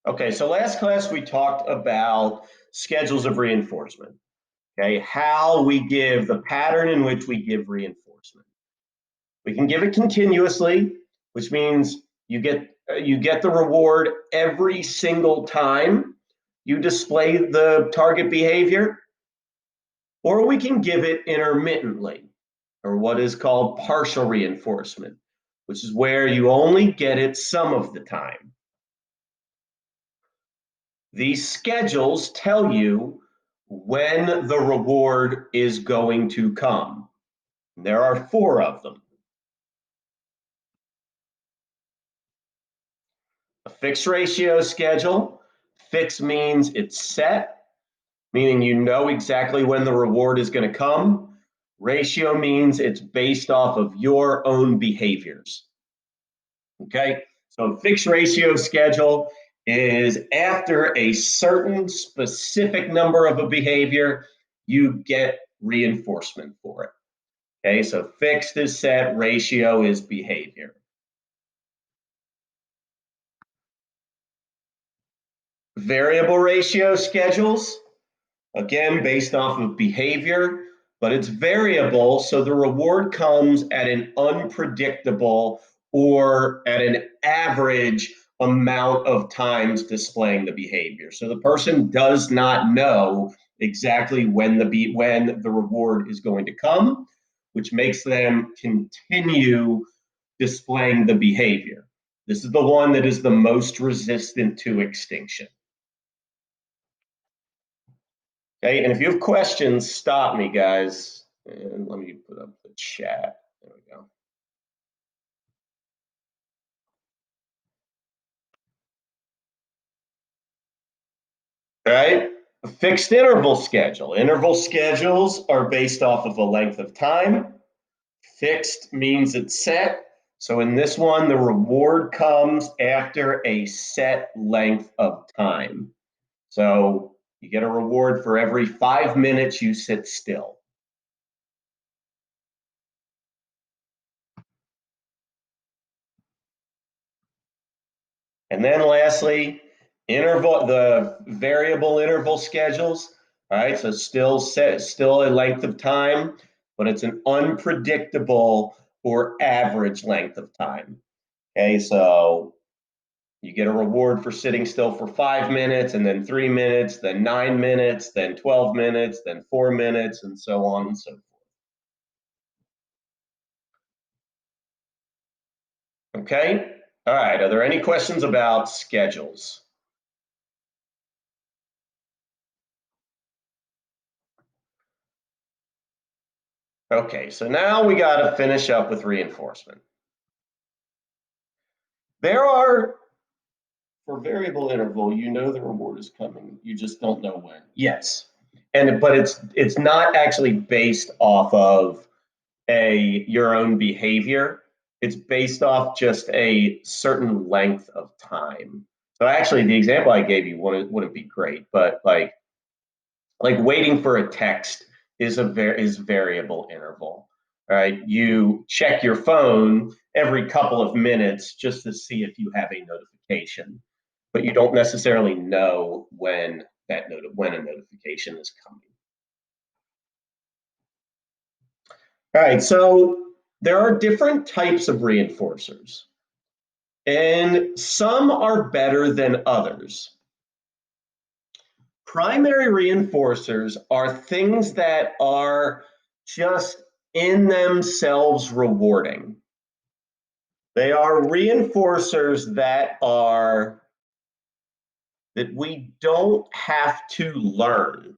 Okay, so last class we talked about schedules of reinforcement. Okay, how we give the pattern in which we give reinforcement. We can give it continuously, which means you get the reward every single time you display the target behavior, or we can give it intermittently, or what is called partial reinforcement, which is where you only get it some of the time. These schedules tell you when the reward is going to come. There are 4 of them. A fixed ratio schedule. Fixed means it's set, meaning you know exactly when the reward is going to come. Ratio means it's based off of your own behaviors. Okay, so fixed ratio schedule is after a certain specific number of a behavior, you get reinforcement for it. Okay, so fixed is set, ratio is behavior. Variable ratio schedules, again, based off of behavior, but it's variable, so the reward comes at an unpredictable or at an average amount of times displaying the behavior. So the person does not know exactly when the reward is going to come, which makes them continue displaying the behavior. This is the one that is the most resistant to extinction. Okay, and if you have questions, stop me, guys. And let me put up the chat. There we go. All right, a fixed interval schedule. Interval schedules are based off of a length of time. Fixed means it's set. So in this one, the reward comes after a set length of time. So you get a reward for every 5 minutes you sit still. And then lastly, the variable interval schedules. All right, so still a length of time, but it's an unpredictable or average length of time. Okay, so you get a reward for sitting still for 5 minutes, and then 3 minutes, then 9 minutes, then 12 minutes, then 4 minutes, and so on and so forth. Okay, all right, are there any questions about schedules? Okay, so now we got to finish up with reinforcement. There are, for variable interval, you know the reward is coming. You just don't know when. Yes. But it's not actually based off of your own behavior. It's based off just a certain length of time. So actually the example I gave you wouldn't be great, but like waiting for a text is variable interval. All right, you check your phone every couple of minutes just to see if you have a notification, but you don't necessarily know when when a notification is coming. All right, so there are different types of reinforcers, and some are better than others. Primary reinforcers are things that are just in themselves rewarding. They are reinforcers that we don't have to learn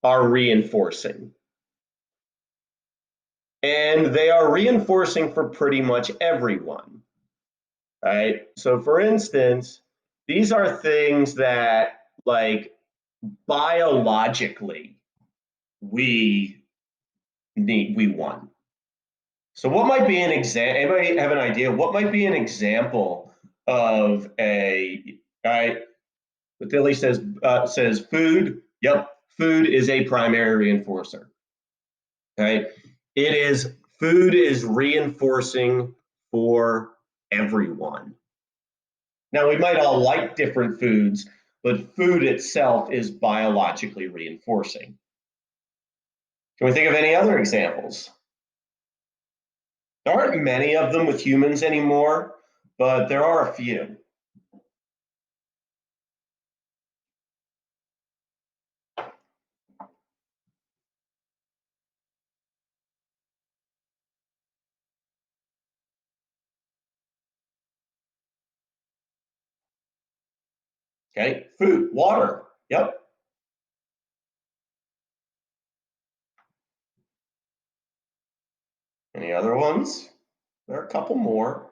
are reinforcing. And they are reinforcing for pretty much everyone. Right? So for instance, these are things that like biologically we want. So what might be an example? Anybody have an idea? What might be an example of a right? But Dilly says food. Yep, food is a primary reinforcer. Okay, food is reinforcing for everyone. Now, we might all like different foods, but food itself is biologically reinforcing. Can we think of any other examples? There aren't many of them with humans anymore, but there are a few. Okay, food, water. Yep. Any other ones? There are a couple more.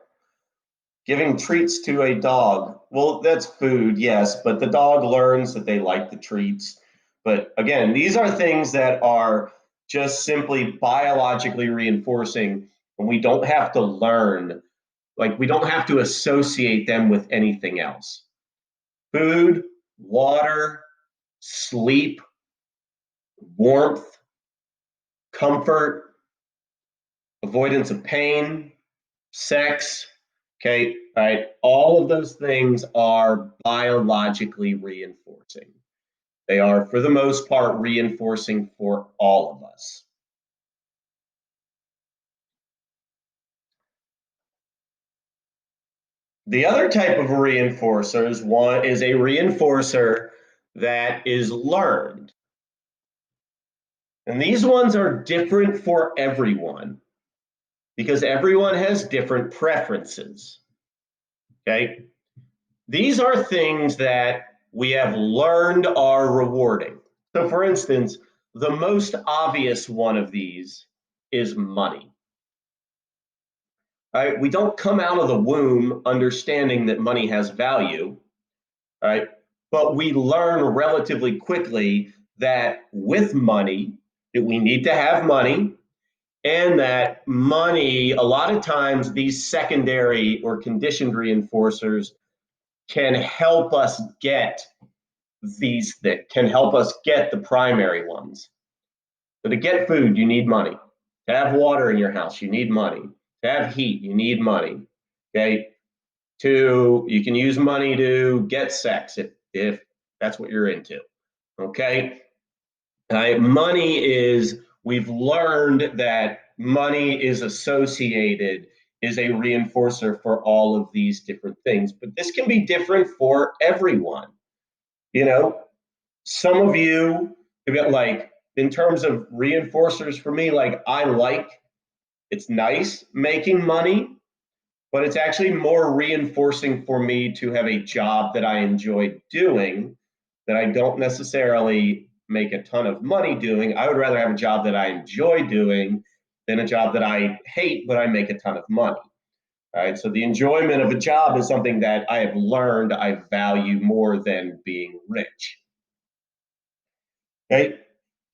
Giving treats to a dog. Well, that's food, yes, but the dog learns that they like the treats. But again, these are things that are just simply biologically reinforcing, and we don't have to learn, like, we don't have to associate them with anything else. Food, water, sleep, warmth, comfort, avoidance of pain, sex. Okay, right? All of those things are biologically reinforcing. They are, for the most part, reinforcing for all of us. The other type of reinforcer is a reinforcer that is learned. And these ones are different for everyone because everyone has different preferences. Okay? These are things that we have learned are rewarding. So, for instance, the most obvious one of these is money. Right? We don't come out of the womb understanding that money has value, right? But we learn relatively quickly that with money, that we need to have money, and that money, a lot of times, these secondary or conditioned reinforcers can help us get these that can help us get the primary ones. So to get food, you need money. To have water in your house, you need money. To have heat, you need money. Okay. You can use money to get sex if that's what you're into. Okay. Money is, we've learned that money is associated, is a reinforcer for all of these different things. But this can be different for everyone. You know, some of you, like, in terms of reinforcers for me, like, it's nice making money, but it's actually more reinforcing for me to have a job that I enjoy doing, that I don't necessarily make a ton of money doing. I would rather have a job that I enjoy doing than a job that I hate, but I make a ton of money. All right. So the enjoyment of a job is something that I have learned I value more than being rich. Okay.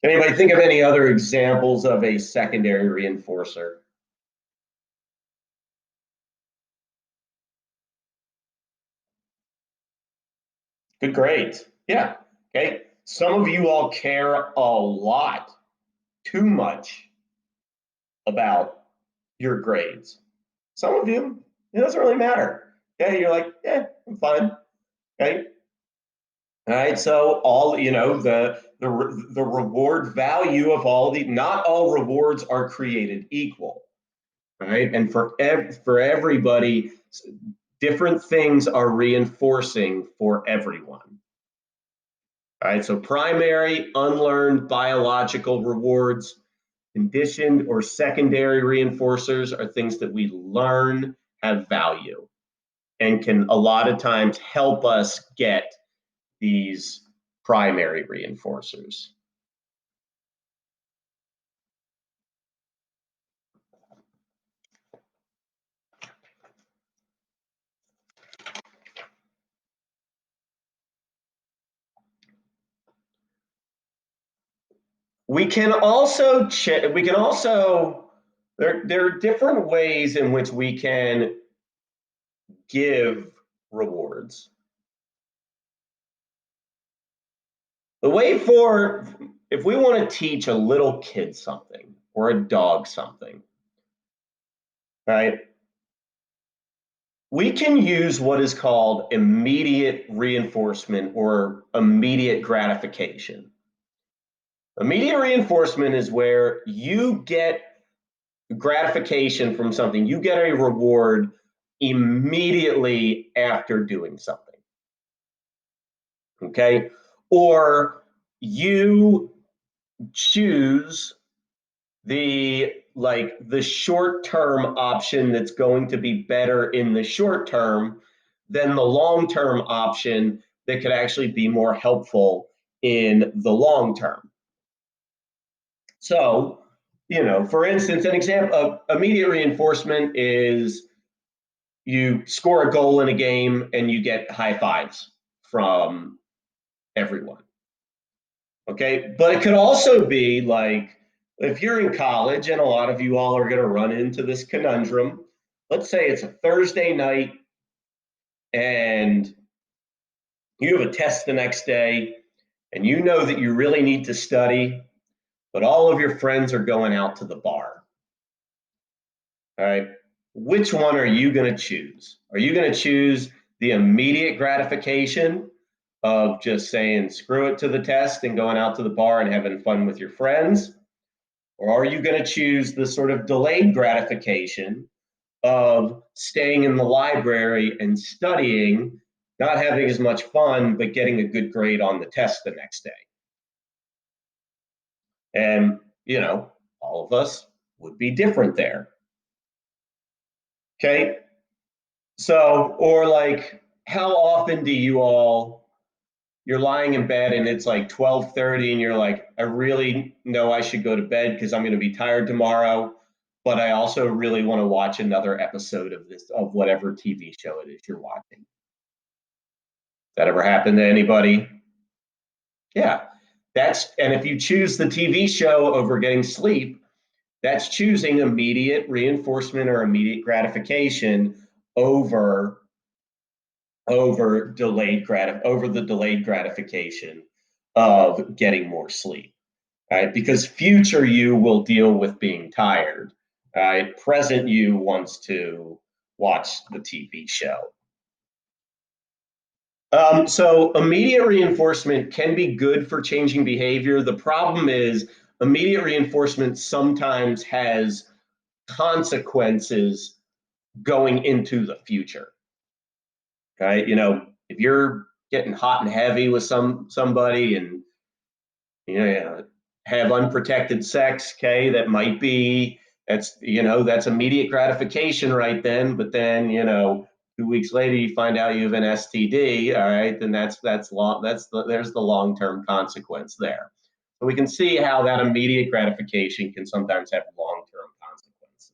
Anybody think of any other examples of a secondary reinforcer? Good grades. Yeah. Okay. Some of you all care a lot, too much, about your grades. Some of you, it doesn't really matter. Okay. You're like, yeah, I'm fine. Okay. All right. So the reward value of not all rewards are created equal. Right. And for everybody, different things are reinforcing for everyone. All right, so primary unlearned biological rewards, conditioned or secondary reinforcers are things that we learn have value and can a lot of times help us get these primary reinforcers. We can also there are different ways in which we can give rewards. The way for If we want to teach a little kid something or a dog something, right? we can use what is called immediate reinforcement or immediate gratification. Immediate reinforcement is where you get gratification from something, you get a reward immediately after doing something. Okay? Or you choose the short-term option that's going to be better in the short term than the long-term option that could actually be more helpful in the long term. So, for instance, an example of immediate reinforcement is you score a goal in a game and you get high fives from everyone. Okay. But it could also be like if you're in college, and a lot of you all are going to run into this conundrum. Let's say it's a Thursday night and you have a test the next day, and you know that you really need to study, but all of your friends are going out to the bar. All right. Which one are you going to choose? Are you going to choose the immediate gratification of just saying screw it to the test and going out to the bar and having fun with your friends? Or are you going to choose the sort of delayed gratification of staying in the library and studying, not having as much fun, but getting a good grade on the test the next day? And, all of us would be different there. Okay. So, or like, how often do you're lying in bed and it's like 12:30 and you're like, I really know I should go to bed because I'm going to be tired tomorrow, but I also really want to watch another episode of whatever TV show it is you're watching. That ever happened to anybody? Yeah. And if you choose the TV show over getting sleep, that's choosing immediate reinforcement or immediate gratification over over the delayed gratification of getting more sleep, right? Because future you will deal with being tired, right? Present you wants to watch the TV show. So immediate reinforcement can be good for changing behavior. The problem is immediate reinforcement sometimes has consequences going into the future. Okay, if you're getting hot and heavy with somebody and have unprotected sex, okay, that's immediate gratification right then. But then 2 weeks later you find out you have an STD. All right, then there's the long term consequence there. So we can see how that immediate gratification can sometimes have long term consequences.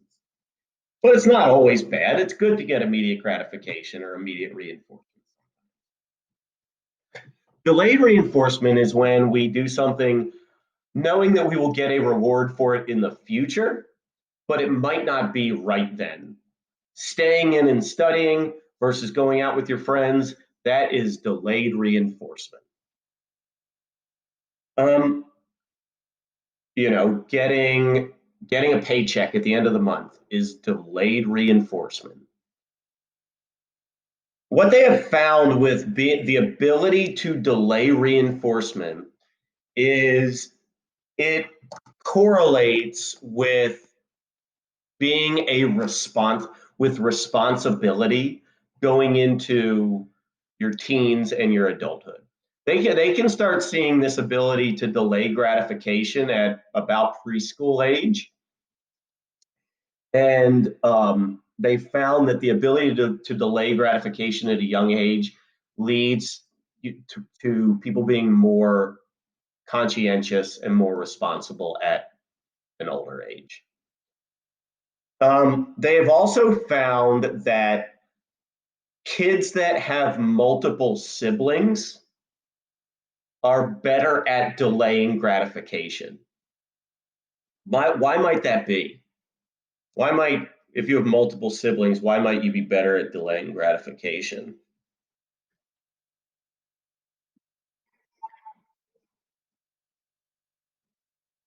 But it's not always bad. It's good to get immediate gratification or immediate reinforcement. Delayed reinforcement is when we do something knowing that we will get a reward for it in the future, but it might not be right then. Staying in and studying versus going out with your friends, that is delayed reinforcement. Um, getting a paycheck at the end of the month is delayed reinforcement. What they have found with the ability to delay reinforcement is it correlates with being with responsibility going into your teens and your adulthood. They can start seeing this ability to delay gratification at about preschool age. And they found that the ability to delay gratification at a young age leads to people being more conscientious and more responsible at an older age. They have also found that kids that have multiple siblings are better at delaying gratification. Why might that be? If you have multiple siblings, why might you be better at delaying gratification?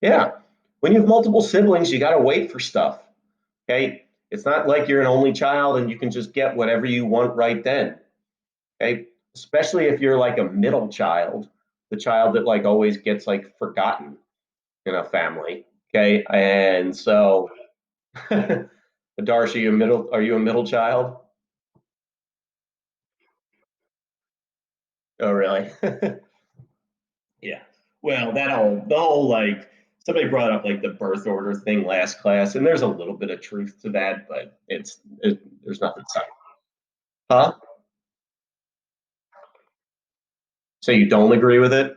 Yeah. When you have multiple siblings, you got to wait for stuff. Okay. It's not like you're an only child and you can just get whatever you want right then. Okay. Especially if you're like a middle child, the child that like always gets like forgotten in a family. Okay. And so Darcy, are you a middle child? Oh, really? Yeah. Well, the whole like somebody brought up like the birth order thing last class, and there's a little bit of truth to that, but there's nothing science. Huh? So you don't agree with it?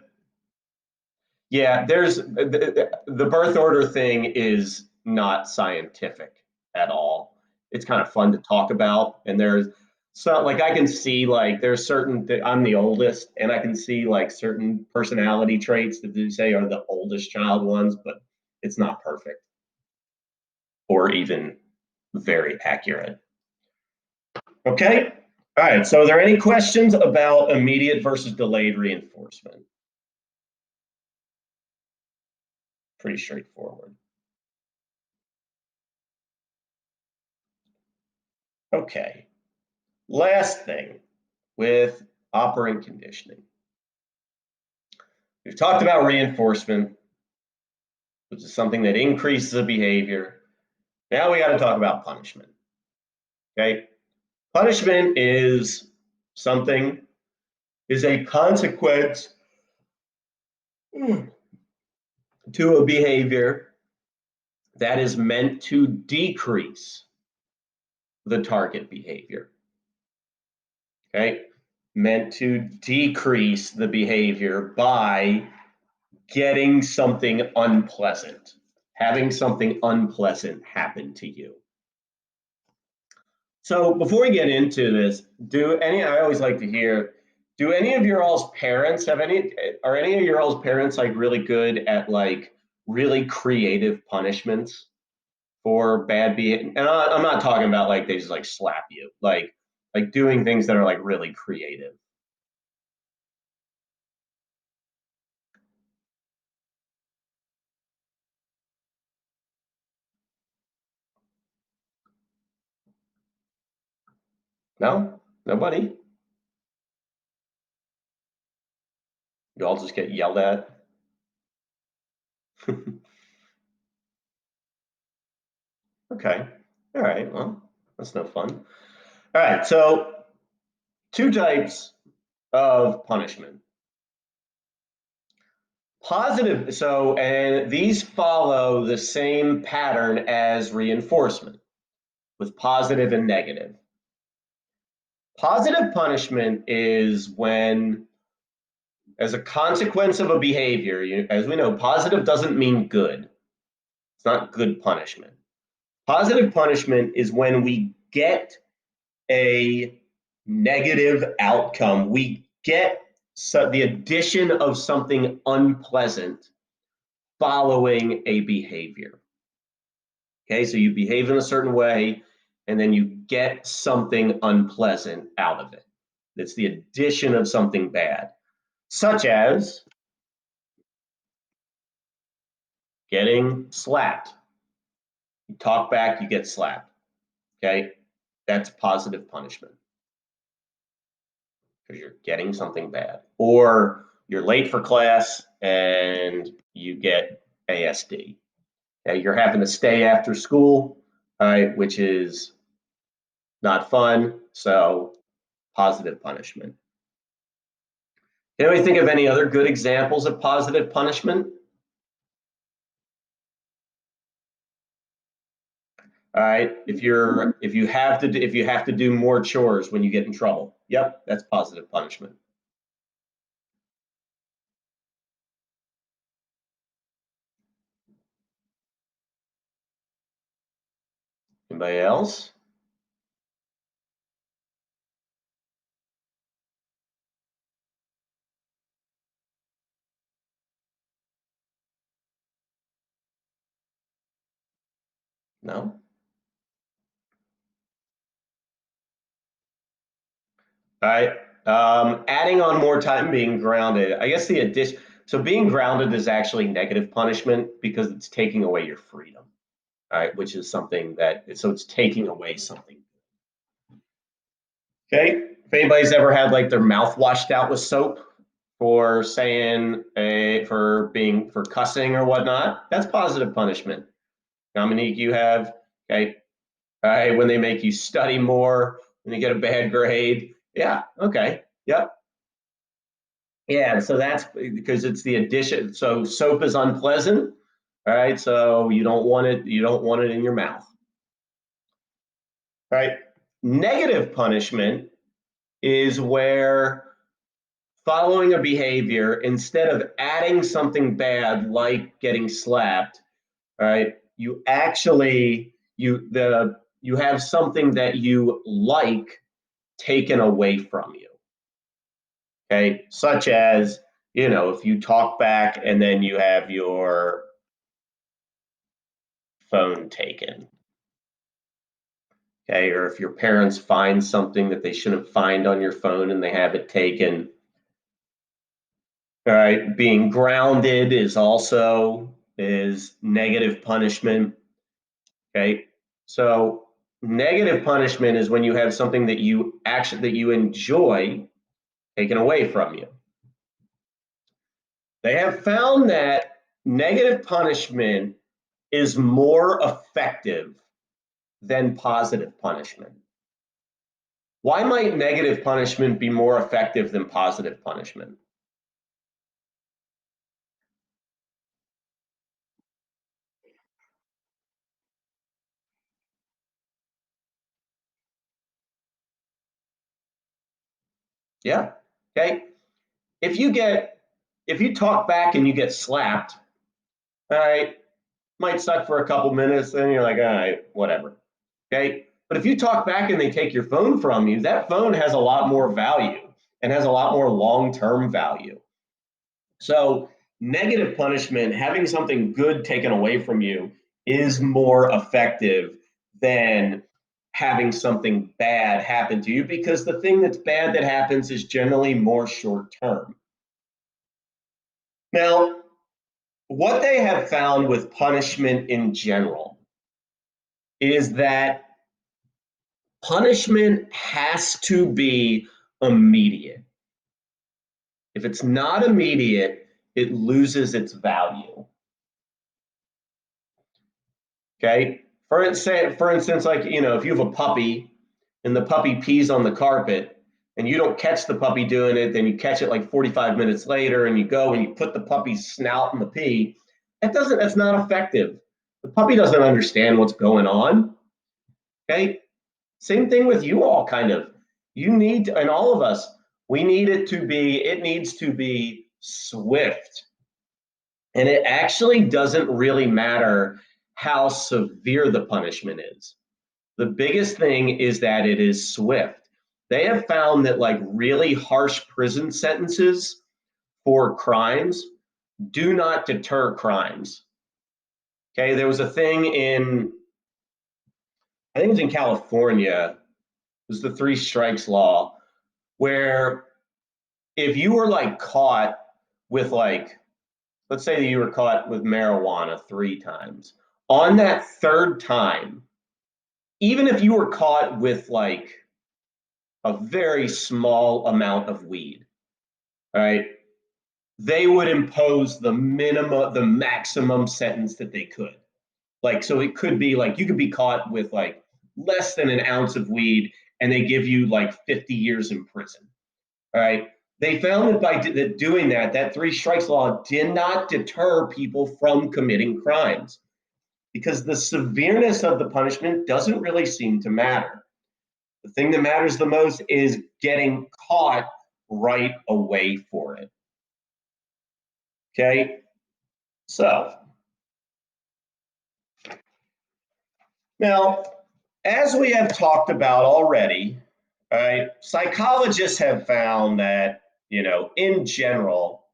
Yeah, there's the birth order thing is not scientific at all. It's kind of fun to talk about, and there's so like I can see like there's certain I'm the oldest, and I can see like certain personality traits that they say are the oldest child ones, but it's not perfect or even very accurate. Okay. All right. So, are there any questions about immediate versus delayed reinforcement? Pretty straightforward. Okay. Last thing with operant conditioning. We've talked about reinforcement, which is something that increases the behavior. Now we got to talk about punishment. Okay. Punishment is something, is a consequence to a behavior that is meant to decrease the target behavior. Okay. Meant to decrease the behavior by getting something unpleasant, having something unpleasant happen to you. So before we get into this, I always like to hear, do any of your all's parents are any of your all's parents like really good at like really creative punishments for bad behavior? And I'm not talking about like they just like slap you, like doing things that are like really creative. No, nobody. You all just get yelled at. Okay. All right. Well, that's no fun. All right. So, two types of punishment. Positive. So, and these follow the same pattern as reinforcement with positive and negative. Positive punishment is when, as a consequence of a behavior, as we know, positive doesn't mean good. It's not good punishment. Positive punishment is when we get a negative outcome. We get the addition of something unpleasant following a behavior. Okay, so you behave in a certain way and then you get something unpleasant out of it. It's the addition of something bad, such as getting slapped. You talk back, you get slapped. Okay, that's positive punishment because you're getting something bad. Or you're late for class and you get ASD. Okay, you're having to stay after school, right, which is not fun. So positive punishment. Can we think of any other good examples of positive punishment? All right, if you have to do more chores when you get in trouble, yep, that's positive punishment. Anybody else? No. All right. Adding on more time being grounded. I guess the addition. So being grounded is actually negative punishment because it's taking away your freedom. all right, which is something that, so it's taking away something. Okay, if anybody's ever had like their mouth washed out with soap for saying for cussing or whatnot, that's positive punishment. Dominique, you have, okay, all right, when they make you study more, when you get a bad grade, yeah, okay, yep. Yeah, so that's because it's the addition. So soap is unpleasant, all right, so you don't want it in your mouth. Right? Negative punishment is where following a behavior, instead of adding something bad like getting slapped, right? You actually you have something that you like taken away from you. Okay? Such as, if you talk back and then you have your phone taken. Okay, or if your parents find something that they shouldn't find on your phone and they have it taken. All right, being grounded is negative punishment. Okay, so negative punishment is when you have something that you enjoy taken away from you. They have found that negative punishment is more effective than positive punishment. Why might negative punishment be more effective than positive punishment? Yeah. Okay. If you get if you talk back and you get slapped, all right, might suck for a couple minutes, then you're like, all right, whatever. Okay. But if you talk back and they take your phone from you, that phone has a lot more value and has a lot more long-term value. So negative punishment, having something good taken away from you, is more effective than having something bad happen to you, because the thing that's bad that happens is generally more short term. Now, what they have found with punishment in general is that punishment has to be immediate. If it's not immediate, it loses its value. Okay. For instance, like, if you have a puppy and the puppy pees on the carpet and you don't catch the puppy doing it, then you catch it like 45 minutes later and you go and you put the puppy's snout in the pee. That's not effective. The puppy doesn't understand what's going on. Okay. Same thing with you all, kind of. You need to, and all of us, it needs to be swift. And it actually doesn't really matter how severe the punishment is. The biggest thing is that it is swift. They have found that like really harsh prison sentences for crimes do not deter crimes. Okay, there was a thing I think it was in California, it was the three strikes law, where if you were like caught with like, let's say that you were caught with marijuana 3 times, on that third time, even if you were caught with like a very small amount of weed, right? They would impose the maximum sentence that they could. Like, so it could be like you could be caught with like less than an ounce of weed and they give you like 50 years in prison. All right. They found that by doing that three strikes law did not deter people from committing crimes, because the severeness of the punishment doesn't really seem to matter. The thing that matters the most is getting caught right away for it. Okay. So now, as we have talked about already, right, psychologists have found that, in general,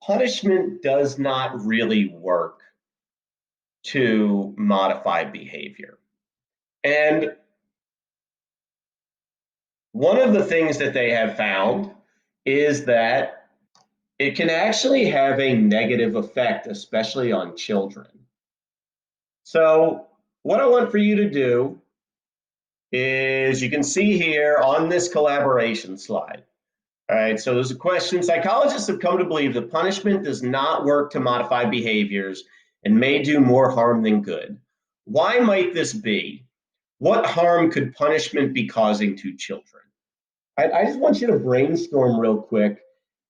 punishment does not really work to modify behavior. And one of the things that they have found is that it can actually have a negative effect, especially on children. So what I want for you to do is, you can see here on this collaboration slide. All right, so there's a question. Psychologists have come to believe that punishment does not work to modify behaviors and may do more harm than good. Why might this be? What harm could punishment be causing to children? I just want you to brainstorm real quick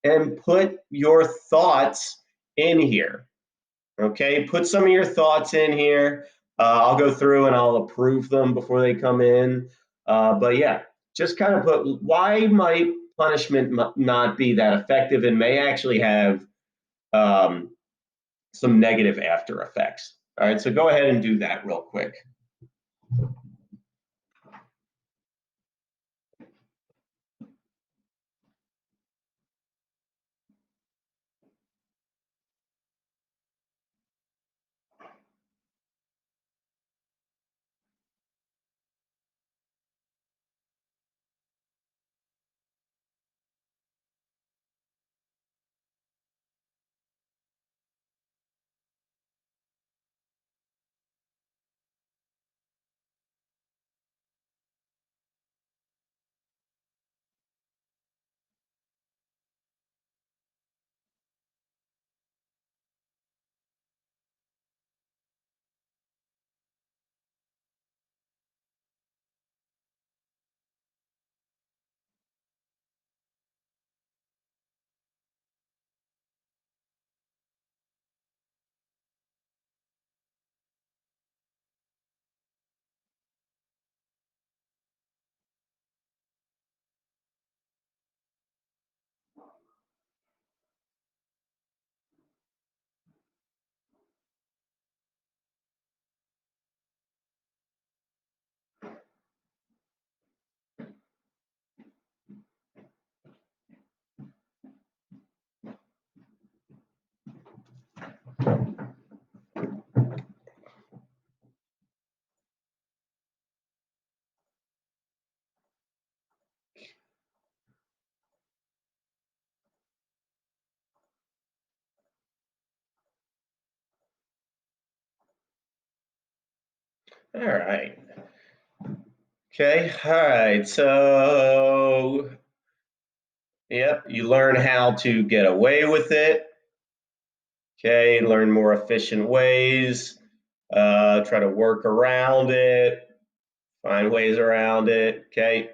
and put your thoughts in here. Okay, put some of your thoughts in here. I'll go through and I'll approve them before they come in. But yeah, just kind of put, why might punishment not be that effective and may actually have um, some negative after effects. All right, so go ahead and do that real quick. All right. Okay, all right. So, yep, you learn how to get away with it. Okay, learn more efficient ways. Try to work around it. Find ways around it. Okay,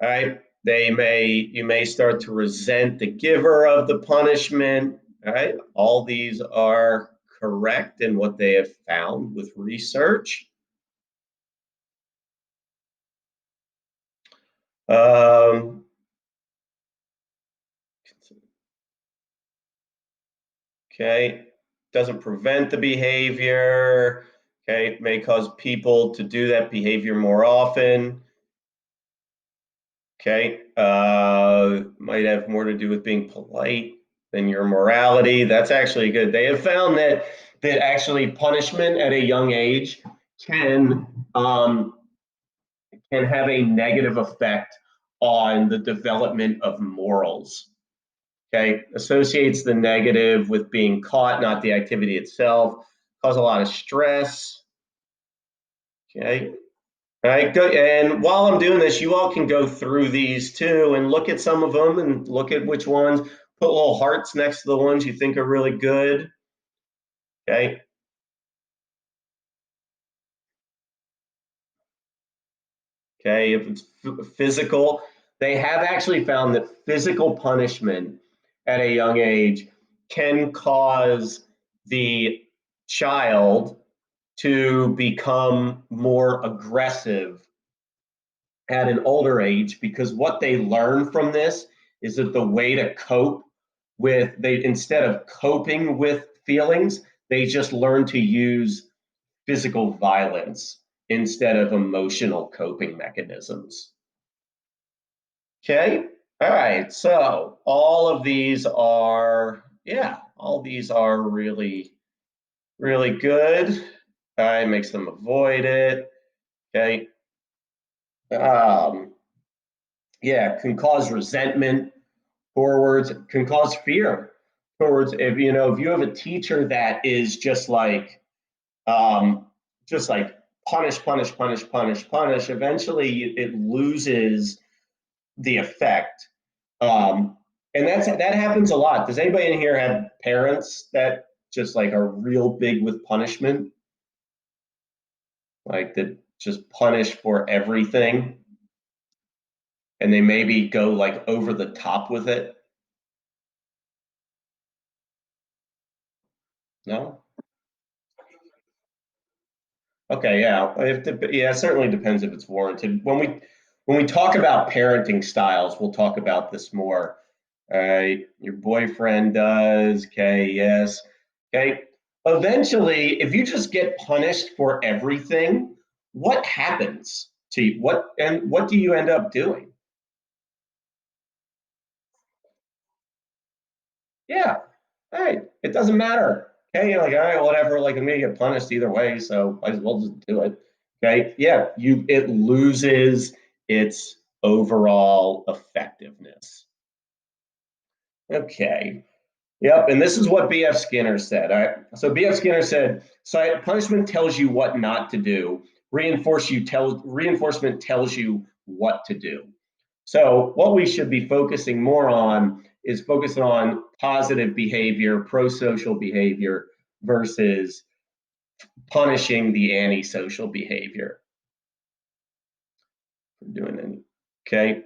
all right. You may start to resent the giver of the punishment. All right, all these are correct in what they have found with research. Um, okay, doesn't prevent the behavior. Okay, may cause people to do that behavior more often. Okay, might have more to do with being polite than your morality. That's actually good. They have found that actually punishment at a young age can can have a negative effect on the development of morals. Okay, associates the negative with being caught, not the activity itself. Cause a lot of stress. Okay, all right, good. And while I'm doing this, you all can go through these too and look at some of them and look at which ones. Put little hearts next to the ones you think are really good. Okay. Okay. If it's physical, they have actually found that physical punishment at a young age can cause the child to become more aggressive at an older age, because what they learn from this is that the way to cope with, they, instead of coping with feelings, they just learn to use physical violence instead of emotional coping mechanisms. Okay, all right, so all of these are, yeah, all these are really, really good. Okay, makes them avoid it. Okay, yeah, can cause resentment towards, can cause fear towards, if you know, if you have a teacher that is just like, um, just like punish, punish, punish, punish, punish, eventually it loses the effect. And that happens a lot. Does anybody in here have parents that just like are real big with punishment? Like that just punish for everything and they maybe go like over the top with it? No? Okay, yeah. Yeah, it certainly depends if it's warranted. When we talk about parenting styles, we'll talk about this more. All right, your boyfriend does. Okay, yes. Okay. Eventually, if you just get punished for everything, what happens to you? What do you end up doing? Yeah. All right. It doesn't matter. Okay, you're like, all right, whatever. Like I'm gonna get punished either way, so might as well just do it. Okay. Yeah, it loses its overall effectiveness. Okay. Yep, and this is what B.F. Skinner said. All right. So B.F. Skinner said, "So punishment tells you what not to do. Reinforcement tells you what to do." So what we should be focusing more on is focusing on positive behavior, pro-social behavior versus punishing the anti-social behavior. We're doing any okay.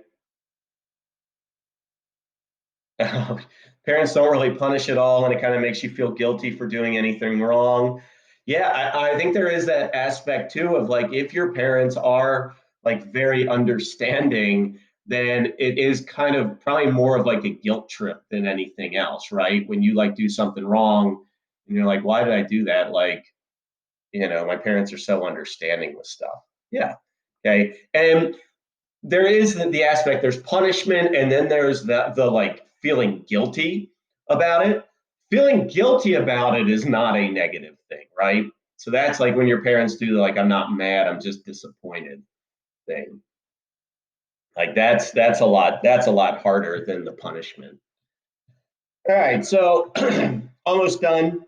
Parents don't really punish at all, and it kind of makes you feel guilty for doing anything wrong. Yeah, I think there is that aspect too of like if your parents are like very understanding, then it is kind of probably more of like a guilt trip than anything else, right? When you like do something wrong and you're like, why did I do that? Like, my parents are so understanding with stuff. Yeah. Okay. And there is the aspect, there's punishment, and then there's the like feeling guilty about it. Feeling guilty about it is not a negative thing, right? So that's like when your parents do like I'm not mad, I'm just disappointed thing. Like that's a lot harder than the punishment. All right, so almost done.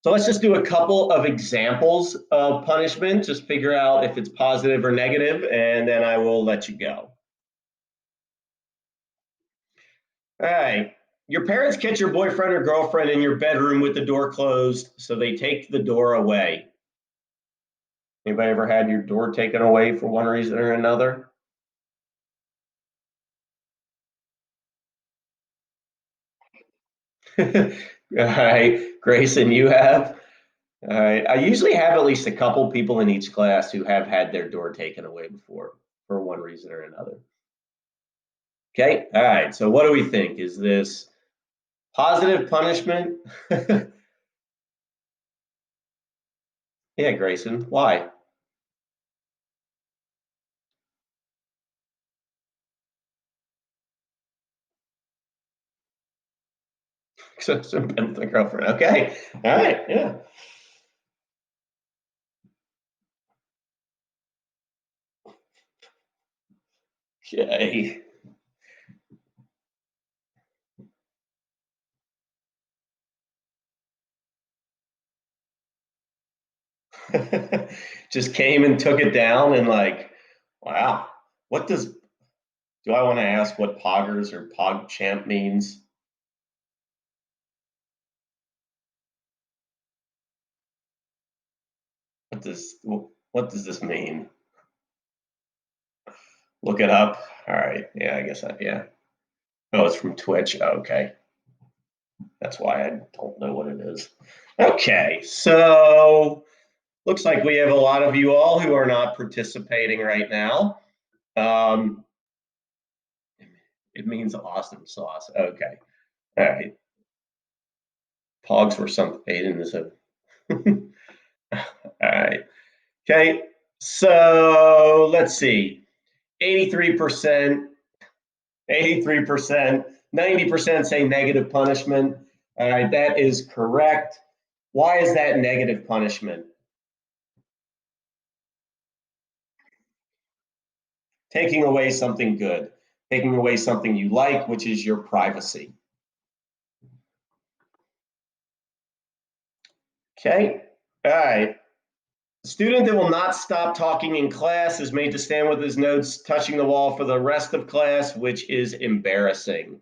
So let's just do a couple of examples of punishment, just figure out if it's positive or negative, and then I will let you go. All right. Your parents catch your boyfriend or girlfriend in your bedroom with the door closed, so they take the door away. Anybody ever had your door taken away for one reason or another? All right, Grayson, you have? All right. I usually have at least a couple people in each class who have had their door taken away before for one reason or another. Okay. All right. So what do we think? Is this positive punishment? Yeah, Grayson. Why? So, been with the girlfriend. Okay. All right. Yeah. Okay. Just came and took it down and like, wow. What do I want to ask what poggers or PogChamp means? What does this mean? Look it up. All right. Yeah, I guess yeah. Oh, it's from Twitch. Okay. That's why I don't know what it is. Okay. So looks like we have a lot of you all who are not participating right now. Um, it means awesome sauce. Okay. All right. Pogs were something in this. All right. Okay. So let's see. 83%, 83%, 90% say negative punishment. All right. That is correct. Why is that negative punishment? Taking away something good, taking away something you like, which is your privacy. Okay. All right. A student that will not stop talking in class is made to stand with his nose touching the wall for the rest of class, which is embarrassing.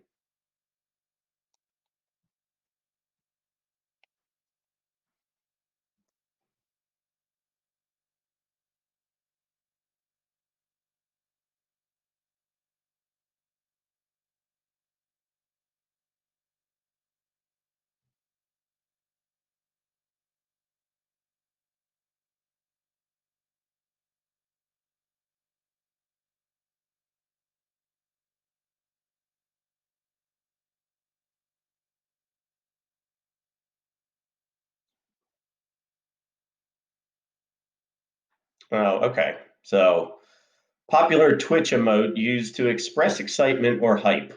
Oh, okay. So, popular Twitch emote used to express excitement or hype.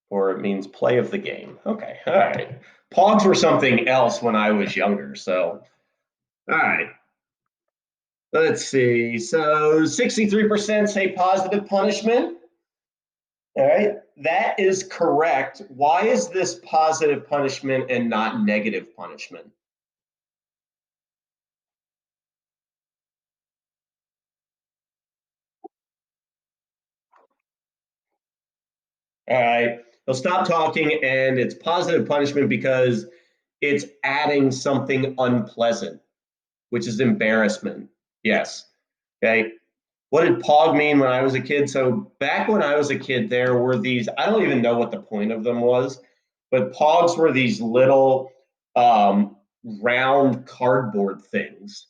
Or it means play of the game. Okay, all right. Pogs were something else when I was younger. So, all right. Let's see. So, 63% say positive punishment. All right. That is correct. Why is this positive punishment and not negative punishment? All right. They'll stop talking and it's positive punishment because it's adding something unpleasant, which is embarrassment. Yes. Okay. What did POG mean when I was a kid? So back when I was a kid, there were these, I don't even know what the point of them was, but POGs were these little round cardboard things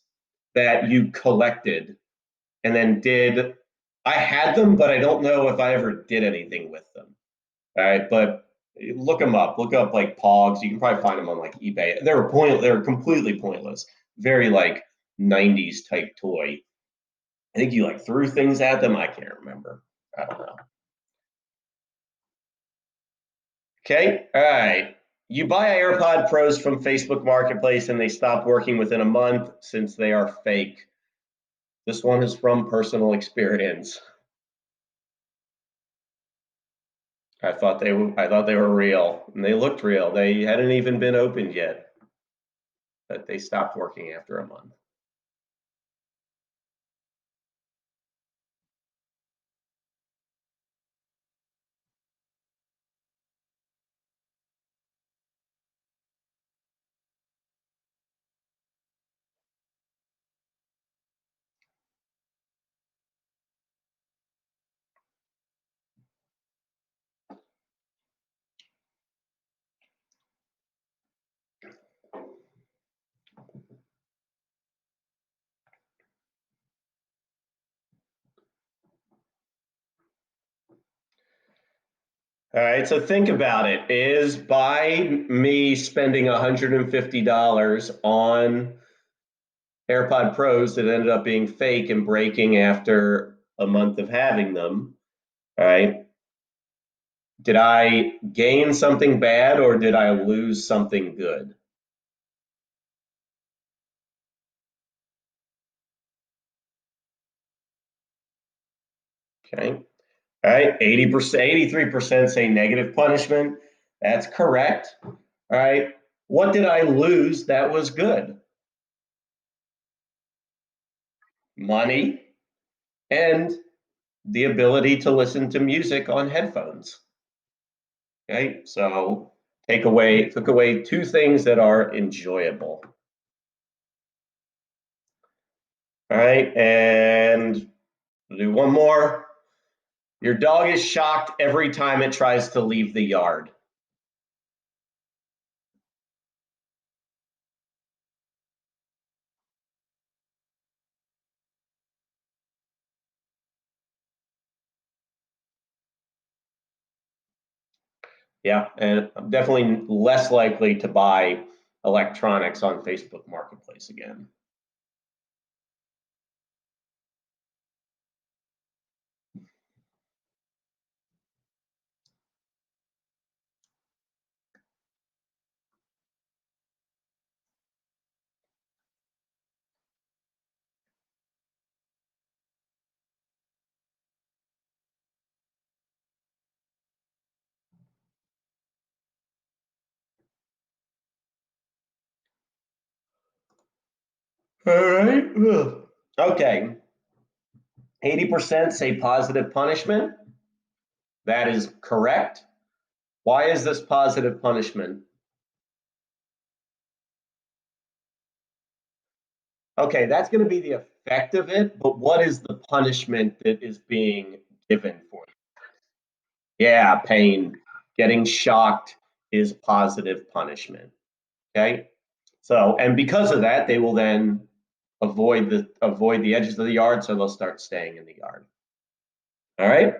that you collected and then did. I had them, but I don't know if I ever did anything with them. All right, but look them up. Look up like Pogs. You can probably find them on like eBay. They were point. They were completely pointless. Very like '90s type toy. I think you like threw things at them. I can't remember. I don't know. Okay. All right. You buy AirPod Pros from Facebook Marketplace and they stop working within a month since they are fake. This one is from personal experience. I thought they were real and they looked real. They hadn't even been opened yet, but they stopped working after a month. All right, so think about it. Is by me spending $150 on AirPod Pros that ended up being fake and breaking after a month of having them, all right, did I gain something bad or did I lose something good? Okay. All right, 80%, 83% say negative punishment. That's correct. All right. What did I lose that was good? Money and the ability to listen to music on headphones. Okay, so took away two things that are enjoyable. All right, and we'll do one more. Your dog is shocked every time it tries to leave the yard. Yeah, and I'm definitely less likely to buy electronics on Facebook Marketplace again. All right. Ugh. Okay. 80% say positive punishment. That is correct. Why is this positive punishment? Okay, that's going to be the effect of it, but what is the punishment that is being given for it? Yeah, pain. Getting shocked is positive punishment. Okay. So, and because of that, they will then avoid the edges of the yard, so they'll start staying in the yard. All right.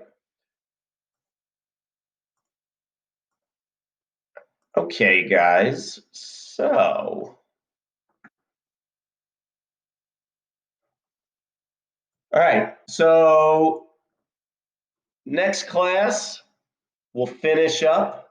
Okay, guys. So, all right. So, next class, we'll finish up